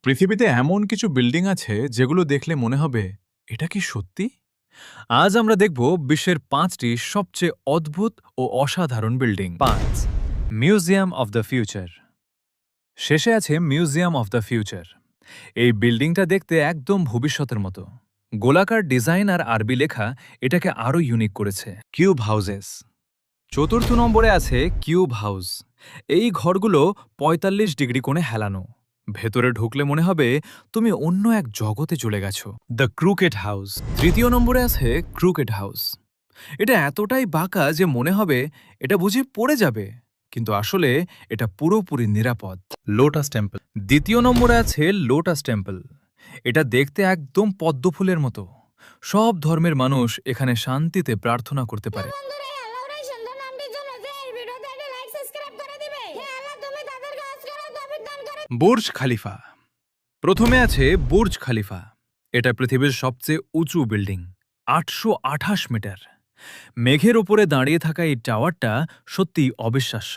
পৃথিবীতে এমন কিছু বিল্ডিং আছে যেগুলো দেখলে মনে হবে এটা কি সত্যি। আজ আমরা দেখব বিশ্বের 5টি সবচেয়ে অদ্ভুত ও অসাধারণ building. 5 museum of the future. শেষে আছে মিউজিয়াম অফ দ্য ফিউচার। এই বিল্ডিংটা দেখতে একদম ভবিষ্যতের মতো। গোলাকার ডিজাইন আর আরবি লেখা এটাকে আরও ইউনিক করেছে। Cube houses. চতুর্থ নম্বরে আছে কিউব হাউস। এই ঘরগুলো ৪৫ ডিগ্রি কোণে হেলানো। ভেতরে ঢুকলে মনে হবে তুমি অন্য এক জগতে চলে গেছো। The crooked house. তৃতীয় নম্বরে আছে ক্রুকেট হাউস। এটা এতটাই বাঁকা যে মনে হবে এটা বুঝি পড়ে যাবে, কিন্তু আসলে এটা পুরোপুরি নিরাপদ। Lotus temple. দ্বিতীয় নম্বরে আছে লোটাস টেম্পল। এটা দেখতে একদম পদ্মফুলের মতো। সব ধর্মের মানুষ এখানে শান্তিতে প্রার্থনা করতে পারে। বন্ধুরা, এই আল্লাহর এই সুন্দর নামটির জন্য যে এই ভিডিওতে একটা লাইক সাবস্ক্রাইব করে দিবে। হে আল্লাহ, তুমি তাদের কাজ করো, তৌফিক দান করো। বুর্জ খালিফা। প্রথমে আছে বুর্জ খালিফা। এটা পৃথিবীর সবচেয়ে উঁচু বিল্ডিং, ৮২৮ মিটার। মেঘের ওপরে দাঁড়িয়ে থাকা এই টাওয়ারটা সত্যিই অবিশ্বাস্য।